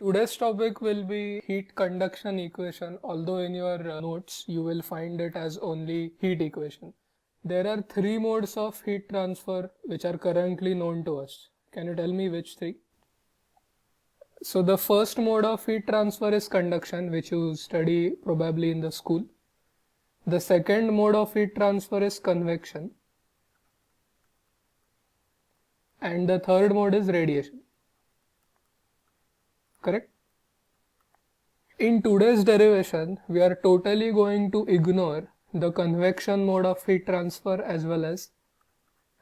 Today's topic will be heat conduction equation, although in your notes you will find it as only heat equation. There are three modes of heat transfer which are currently known to us. Can you tell me which three? So the first mode of heat transfer is conduction, which you study probably in the school. The second mode of heat transfer is convection. And the third mode is radiation. Correct? In today's derivation, we are totally going to ignore the convection mode of heat transfer as well as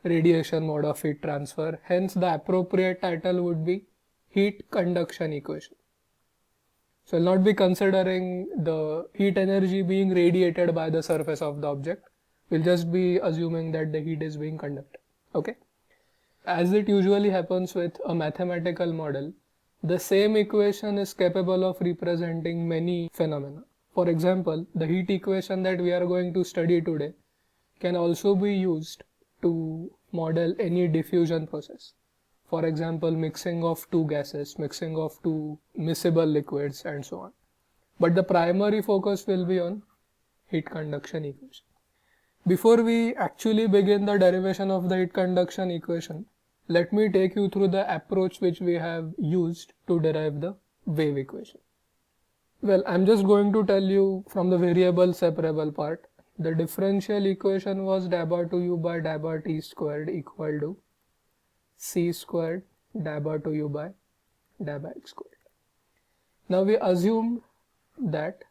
radiation mode of heat transfer. Hence, the appropriate title would be heat conduction equation. So, we'll not be considering the heat energy being radiated by the surface of the object. We'll just be assuming that the heat is being conducted. Okay. As it usually happens with a mathematical model, the same equation is capable of representing many phenomena. For example, the heat equation that we are going to study today can also be used to model any diffusion process. For example, mixing of two gases, mixing of two miscible liquids, and so on. But the primary focus will be on heat conduction equation. Before we actually begin the derivation of the heat conduction equation, let me take you through the approach which we have used to derive the wave equation. Well, I'm just going to tell you from the variable separable part. The differential equation was dA bar 2u by dA bar t squared equal to c squared dA bar 2u by dA by x squared. Now we assume that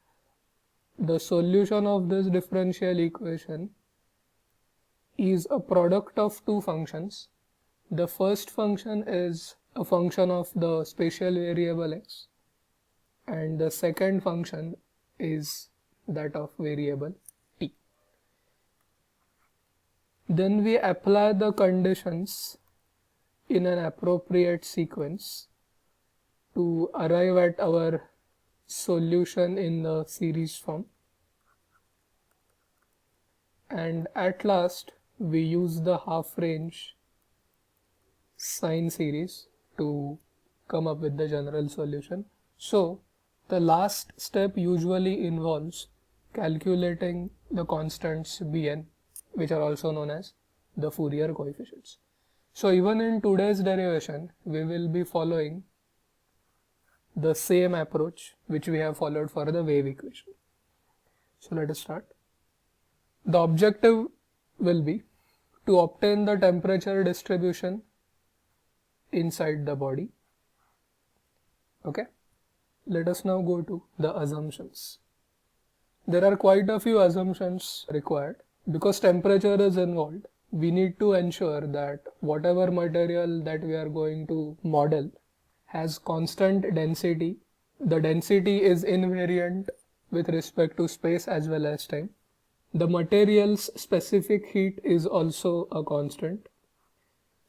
the solution of this differential equation is a product of two functions. The first function is a function of the spatial variable x, and the second function is that of variable t. Then we apply the conditions in an appropriate sequence to arrive at our solution in the series form, and at last we use the half range sine series to come up with the general solution. So the last step usually involves calculating the constants Bn, which are also known as the Fourier coefficients. So even in today's derivation, we will be following the same approach which we have followed for the wave equation. So let us start. The objective will be to obtain the temperature distribution inside the body. Okay. Let us now go to the assumptions. There are quite a few assumptions required. Because temperature is involved, we need to ensure that whatever material that we are going to model has constant density. The density is invariant with respect to space as well as time. The material's specific heat is also a constant.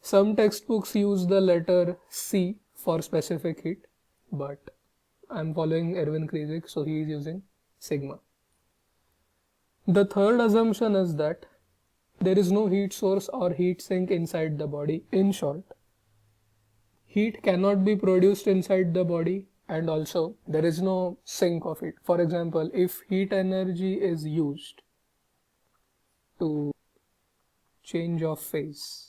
Some textbooks use the letter C for specific heat, but I'm following Erwin Kreyszig, so he is using sigma. The third assumption is that there is no heat source or heat sink inside the body. In short, heat cannot be produced inside the body, and also there is no sink of it. For example, if heat energy is used to change of phase,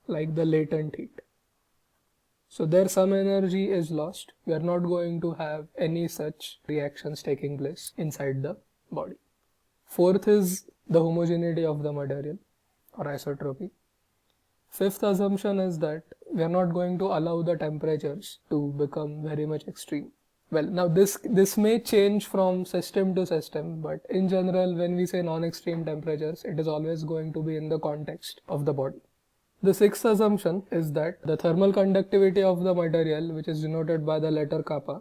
like the latent heat, so there some energy is lost. We are not going to have any such reactions taking place inside the body. Fourth is the homogeneity of the material or isotropy. Fifth assumption is that we are not going to allow the temperatures to become very much extreme. Well, now this may change from system to system, but in general, when we say non-extreme temperatures, it is always going to be in the context of the body. The sixth assumption is that the thermal conductivity of the material, which is denoted by the letter kappa,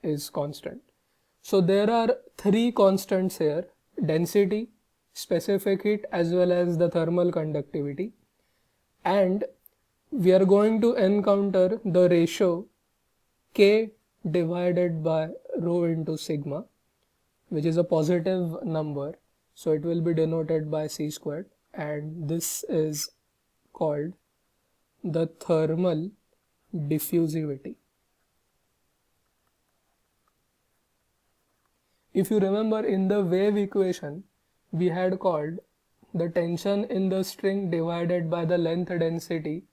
is constant. So there are three constants here: density, specific heat, as well as the thermal conductivity. And we are going to encounter the ratio K divided by rho into sigma, which is a positive number. So it will be denoted by C squared, and this is called the thermal diffusivity. If you remember, in the wave equation, we had called the tension in the string divided by the length density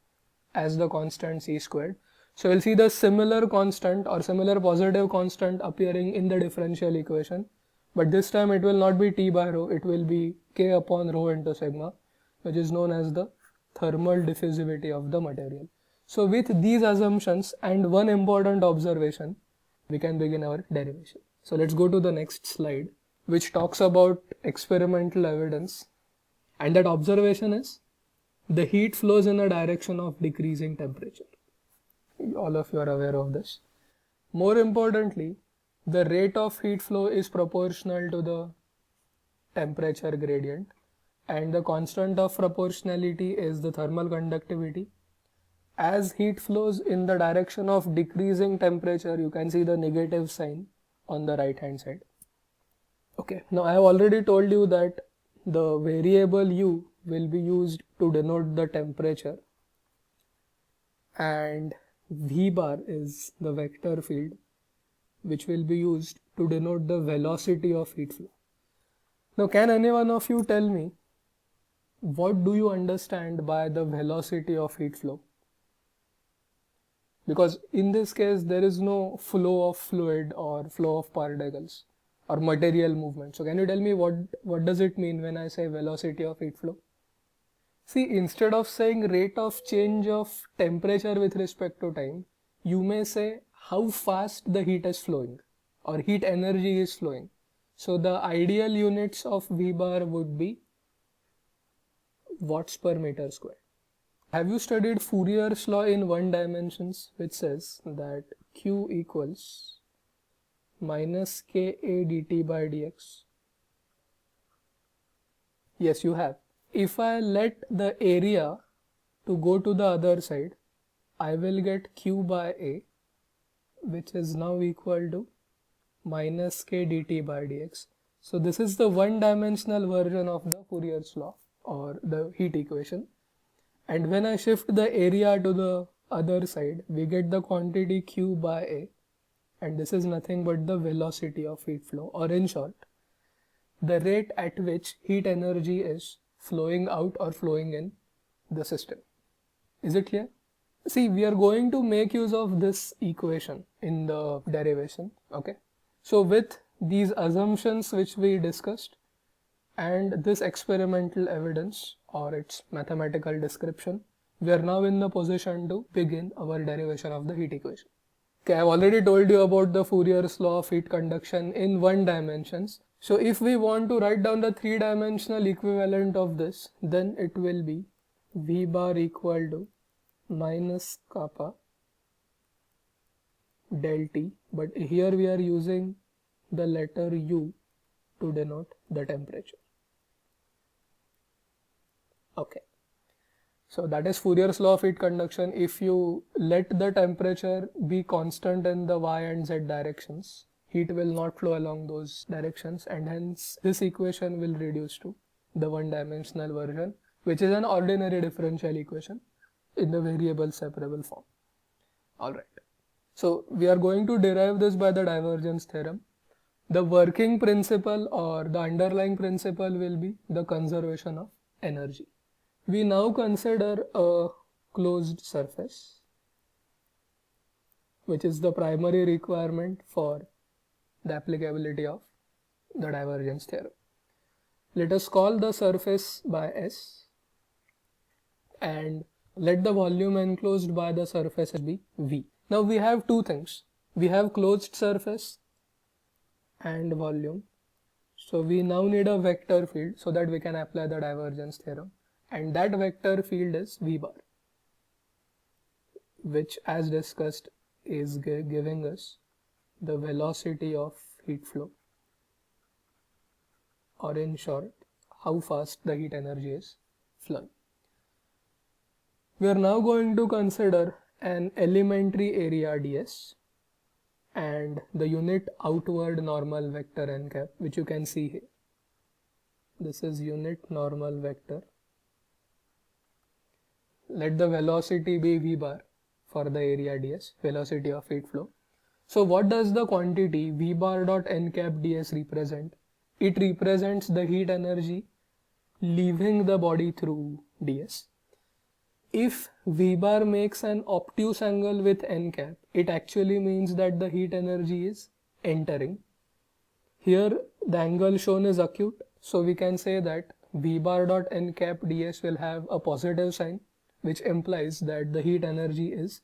as the constant c squared. So we'll see the similar constant or similar positive constant appearing in the differential equation, but this time it will not be T by rho, it will be K upon rho into sigma, which is known as the thermal diffusivity of the material. So with these assumptions and one important observation, we can begin our derivation. So let's go to the next slide, which talks about experimental evidence, and that observation is the heat flows in a direction of decreasing temperature. All of you are aware of this. More importantly, the rate of heat flow is proportional to the temperature gradient, and the constant of proportionality is the thermal conductivity. As heat flows in the direction of decreasing temperature, you can see the negative sign on the right hand side. Okay, now I have already told you that the variable u will be used to denote the temperature, and v bar is the vector field which will be used to denote the velocity of heat flow. Now, can any one of you tell me what do you understand by the velocity of heat flow? Because in this case there is no flow of fluid or flow of particles or material movement. So can you tell me what does it mean when I say velocity of heat flow? See, instead of saying rate of change of temperature with respect to time, you may say how fast the heat is flowing or heat energy is flowing. So the ideal units of V bar would be watts per meter square. Have you studied Fourier's law in one dimensions, which says that Q equals minus Ka dt by dx? Yes, you have. If I let the area to go to the other side, I will get Q by A, which is now equal to minus K dt by dx. So this is the one-dimensional version of the Fourier's law or the heat equation. And when I shift the area to the other side, we get the quantity Q by A, and this is nothing but the velocity of heat flow, or in short, the rate at which heat energy is flowing out or flowing in the system. Is it clear? See, we are going to make use of this equation in the derivation, okay? So with these assumptions which we discussed and this experimental evidence or its mathematical description, we are now in the position to begin our derivation of the heat equation. Okay, I have already told you about the Fourier's law of heat conduction in one dimensions. So if we want to write down the three-dimensional equivalent of this, then it will be V bar equal to minus kappa del T, but here we are using the letter U to denote the temperature. Okay, so that is Fourier's law of heat conduction. If you let the temperature be constant in the y and z directions, heat will not flow along those directions, and hence this equation will reduce to the one-dimensional version, which is an ordinary differential equation in the variable separable form. Alright, so we are going to derive this by the divergence theorem. The working principle or the underlying principle will be the conservation of energy. We now consider a closed surface, which is the primary requirement for the applicability of the divergence theorem. Let us call the surface by S and let the volume enclosed by the surface be V. Now we have two things. We have closed surface and volume. So we now need a vector field so that we can apply the divergence theorem. And that vector field is V bar, which as discussed is giving us the velocity of heat flow, or in short, how fast the heat energy is flowing. We are now going to consider an elementary area ds and the unit outward normal vector n cap, which you can see here. This is unit normal vector. Let the velocity be V bar for the area ds, velocity of heat flow. So what does the quantity V bar dot n cap ds represent? It represents the heat energy leaving the body through ds. If V bar makes an obtuse angle with n cap, it actually means that the heat energy is entering. Here the angle shown is acute, so we can say that V bar dot n cap ds will have a positive sign, which implies that the heat energy is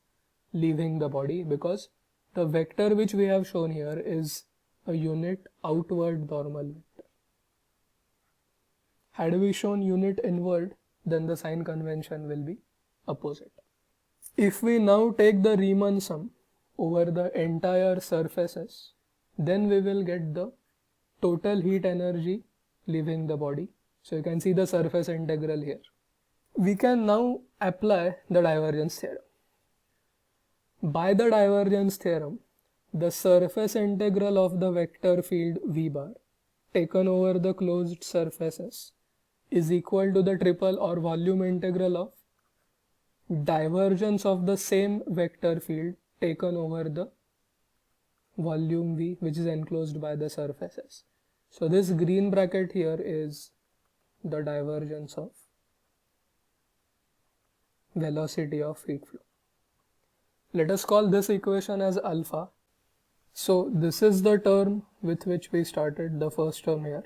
leaving the body, because the vector which we have shown here is a unit outward normal vector. Had we shown unit inward, then the sign convention will be opposite. If we now take the Riemann sum over the entire surfaces, then we will get the total heat energy leaving the body. So you can see the surface integral here. We can now apply the divergence theorem. By the divergence theorem, the surface integral of the vector field V bar taken over the closed surfaces is equal to the triple or volume integral of divergence of the same vector field taken over the volume V, which is enclosed by the surfaces. So this green bracket here is the divergence of velocity of heat flow. Let us call this equation as alpha. So this is the term with which we started, the first term here,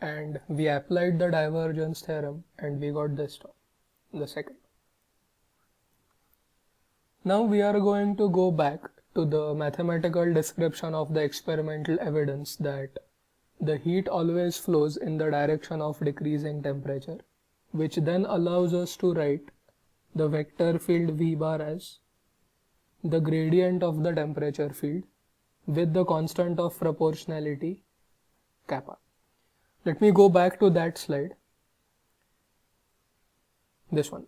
and we applied the divergence theorem and we got this term, the second. Now we are going to go back to the mathematical description of the experimental evidence that the heat always flows in the direction of decreasing temperature, which then allows us to write the vector field V bar as the gradient of the temperature field with the constant of proportionality kappa. Let me go back to that slide. This one.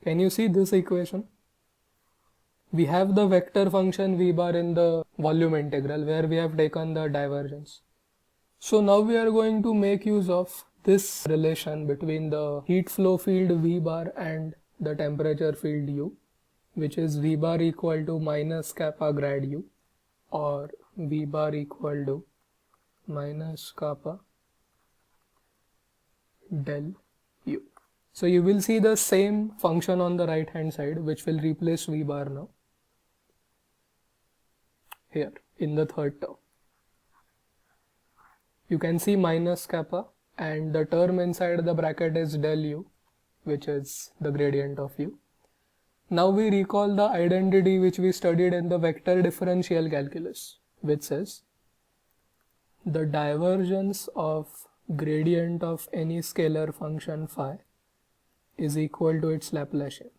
Can you see this equation? We have the vector function V bar in the volume integral where we have taken the divergence. So now we are going to make use of this relation between the heat flow field V bar and the temperature field U, which is V bar equal to minus kappa grad U, or V bar equal to minus kappa del U. So you will see the same function on the right hand side, which will replace V bar now here in the third term. You can see minus kappa, and the term inside the bracket is del U, which is the gradient of U. Now we recall the identity which we studied in the vector differential calculus, which says the divergence of gradient of any scalar function phi is equal to its Laplacian.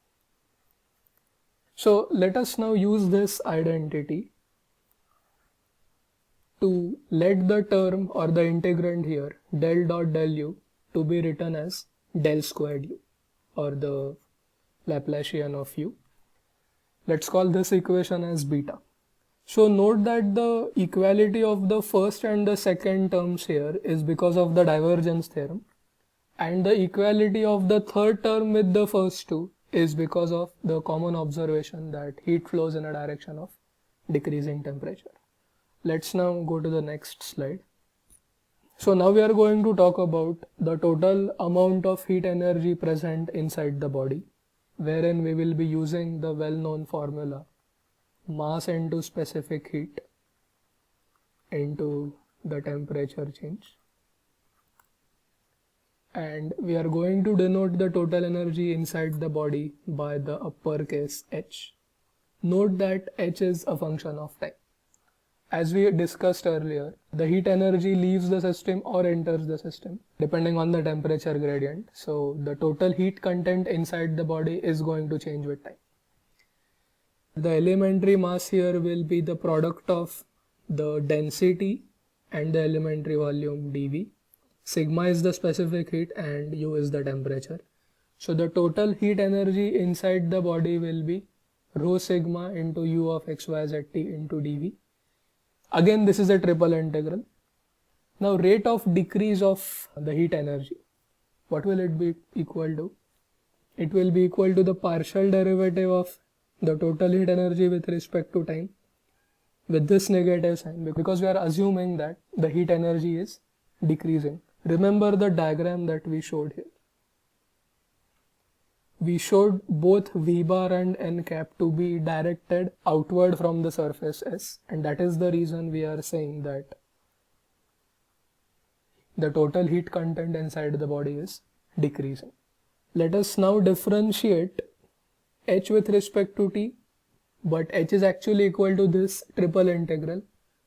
So let us now use this identity to let the term or the integrand here del dot del U to be written as del squared U, or the Laplacian of U. Let's call this equation as beta. So note that the equality of the first and the second terms here is because of the divergence theorem, and the equality of the third term with the first two is because of the common observation that heat flows in a direction of decreasing temperature. Let's now go to the next slide. So now we are going to talk about the total amount of heat energy present inside the body, wherein we will be using the well-known formula mass into specific heat into the temperature change. And we are going to denote the total energy inside the body by the uppercase H. Note that H is a function of time. As we discussed earlier, the heat energy leaves the system or enters the system depending on the temperature gradient. So the total heat content inside the body is going to change with time. The elementary mass here will be the product of the density and the elementary volume dV. Sigma is the specific heat and U is the temperature. So the total heat energy inside the body will be rho sigma into U of xyzt into dV. Again, this is a triple integral. Now rate of decrease of the heat energy, what will it be equal to? It will be equal to the partial derivative of the total heat energy with respect to time with this negative sign, because we are assuming that the heat energy is decreasing. Remember the diagram that we showed here. We showed both V bar and N cap to be directed outward from the surface S, and that is the reason we are saying that the total heat content inside the body is decreasing. Let us now differentiate H with respect to T, but H is actually equal to this triple integral.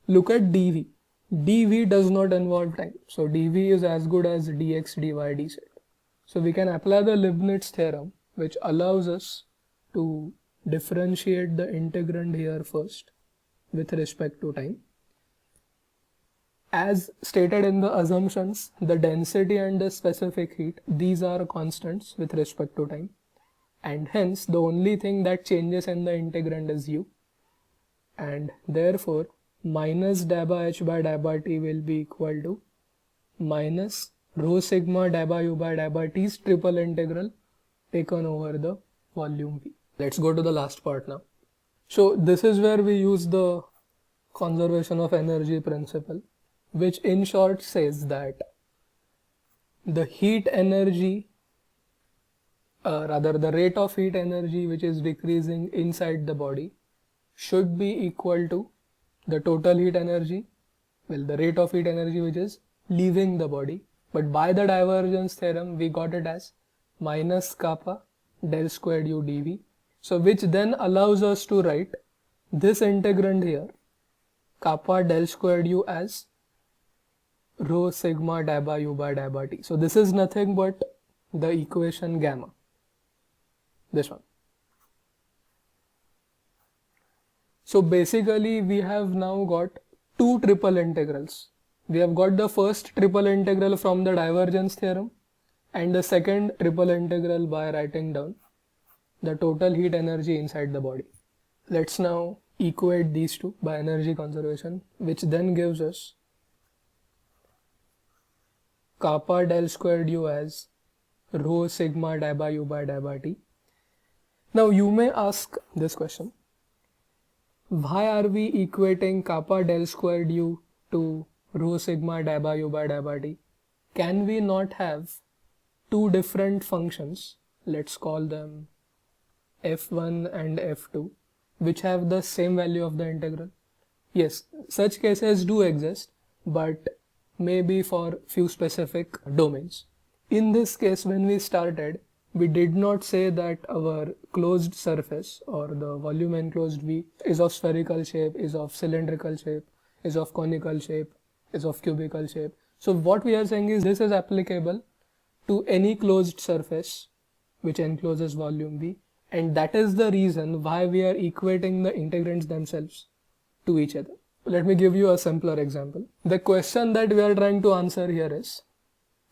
Look at dV. dV does not involve time, so dV is as good as dx dy dz. So we can apply the Leibniz theorem, which allows us to differentiate the integrand here first with respect to time. As stated in the assumptions, the density and the specific heat, these are constants with respect to time, and hence the only thing that changes in the integrand is u, and therefore minus dA by h by dA by t will be equal to minus rho sigma dA by u by dA by t's triple integral taken over the volume V. Let's go to the last part now. So this is where we use the conservation of energy principle, which in short says that the heat energy, the rate of heat energy which is decreasing inside the body should be equal to the total heat energy, the rate of heat energy which is leaving the body, but by the divergence theorem we got it as minus kappa del squared u dV, so which then allows us to write this integrand here, kappa del squared u, as rho sigma dA by u by dA by t. So this is nothing but the equation gamma, this one. So basically we have now got two triple integrals. We have got the first triple integral from the divergence theorem and the second triple integral by writing down the total heat energy inside the body. Let's now equate these two by energy conservation, which then gives us kappa del squared u as rho sigma dA by u by dA by t. Now you may ask this question: why are we equating kappa del squared u to rho sigma dA by u by dA by t? Can we not have two different functions, let's call them f1 and f2, which have the same value of the integral? Yes, such cases do exist, but maybe for few specific domains. In this case, when we started, we did not say that our closed surface or the volume enclosed V is of spherical shape, is of cylindrical shape, is of conical shape, is of cubical shape. So what we are saying is this is applicable to any closed surface which encloses volume V, and that is the reason why we are equating the integrands themselves to each other. Let me give you a simpler example. The question that we are trying to answer here is,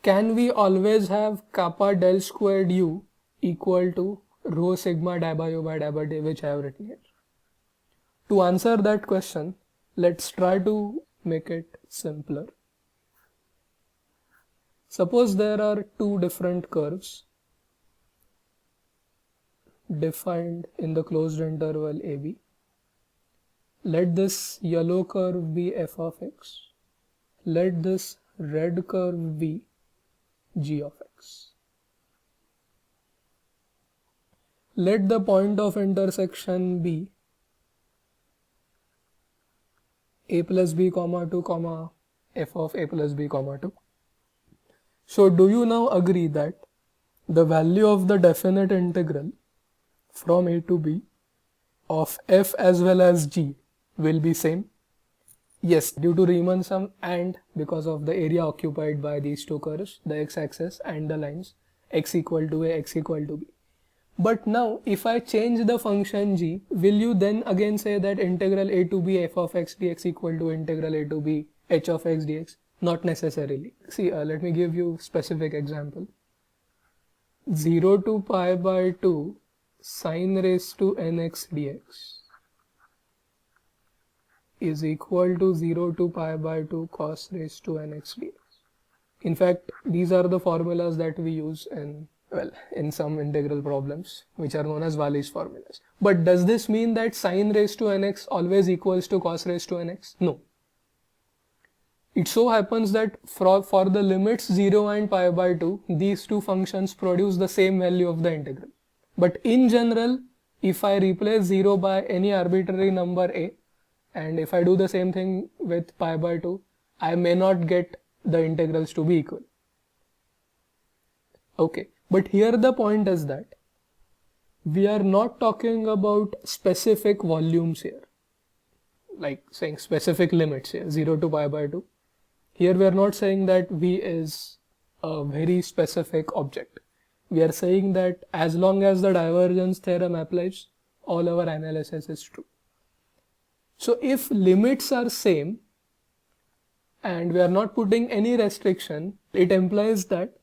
can we always have kappa del squared u equal to rho sigma dA by u by dA by t, which I have written here? To answer that question, let's try to make it simpler. Suppose there are two different curves defined in the closed interval AB. Let this yellow curve be f of x. Let this red curve be g of x. Let the point of intersection be a plus b comma 2 comma f of a plus b comma 2. So do you now agree that the value of the definite integral from a to b of f as well as g will be same? Yes, due to Riemann sum and because of the area occupied by these two curves, the x-axis and the lines x equal to a, x equal to b. But now if I change the function g, will you then again say that integral a to b f of x dx equal to integral a to b h of x dx? Not necessarily. See, let me give you specific example. 0 to pi by 2 sine raised to nx dx is equal to 0 to pi by 2 cos raised to nx dx. In fact, these are the formulas that we use in well, in some integral problems, which are known as Wallis formulas. But does this mean that sine raised to nx always equals to cos raised to nx? No. It so happens that for the limits 0 and pi by 2, these two functions produce the same value of the integral. But in general, if I replace 0 by any arbitrary number a, and if I do the same thing with pi by 2, I may not get the integrals to be equal. Okay, but here the point is that we are not talking about specific volumes here, like saying specific limits here, 0 to pi by 2. Here we are not saying that V is a very specific object. We are saying that as long as the divergence theorem applies, all our analysis is true. So if limits are same and we are not putting any restriction, it implies that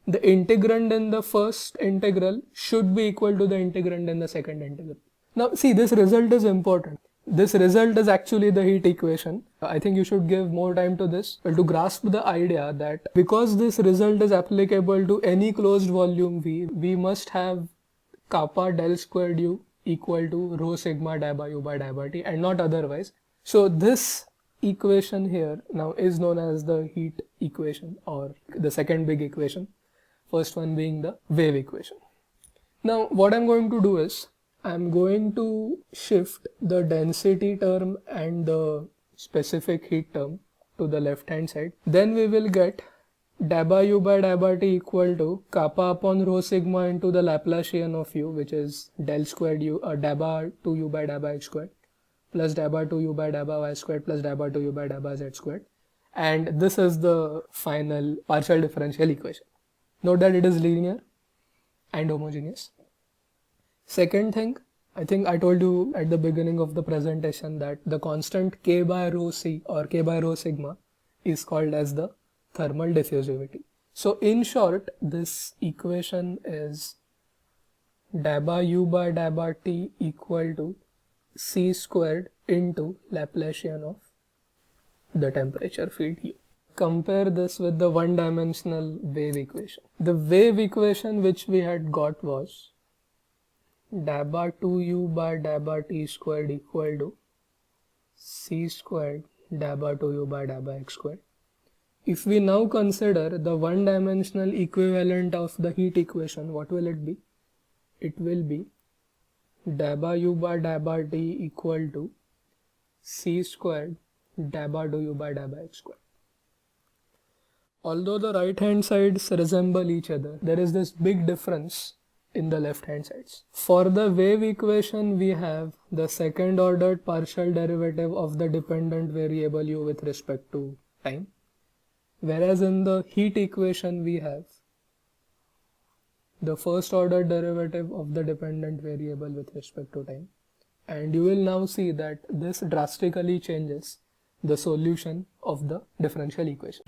the integrand in the first integral should be equal to the integrand in the second integral. Now see, this result is important. This result is actually the heat equation. I think you should give more time to this to grasp the idea that because this result is applicable to any closed volume V, we must have kappa del squared U equal to rho sigma di by U by di by T and not otherwise. So this equation here now is known as the heat equation, or the second big equation, first one being the wave equation. Now what I'm going to do is I'm going to shift the density term and the specific heat term to the left hand side. Then we will get di by U by di by T equal to kappa upon rho sigma into the Laplacian of U, which is del squared U, di by 2U by di by X squared, plus di by 2U by di by Y squared, plus di by 2U by di by Z squared. And this is the final partial differential equation. Note that it is linear and homogeneous. Second thing, I think I told you at the beginning of the presentation that the constant k by rho c or k by rho sigma is called as the thermal diffusivity. So in short, this equation is di by U by di by T equal to c squared into Laplacian of the temperature field U. Compare this with the one-dimensional wave equation. The wave equation which we had got was di by 2U by di by T squared equal to c squared di by 2U by di by X squared. If we now consider the one-dimensional equivalent of the heat equation, what will it be? It will be di by U by di by T equal to c squared di by 2U by di by X squared. Although the right hand sides resemble each other, there is this big difference in the left hand sides. For the wave equation, we have the second ordered partial derivative of the dependent variable U with respect to time, whereas in the heat equation we have the first ordered derivative of the dependent variable with respect to time. And you will now see that this drastically changes the solution of the differential equation.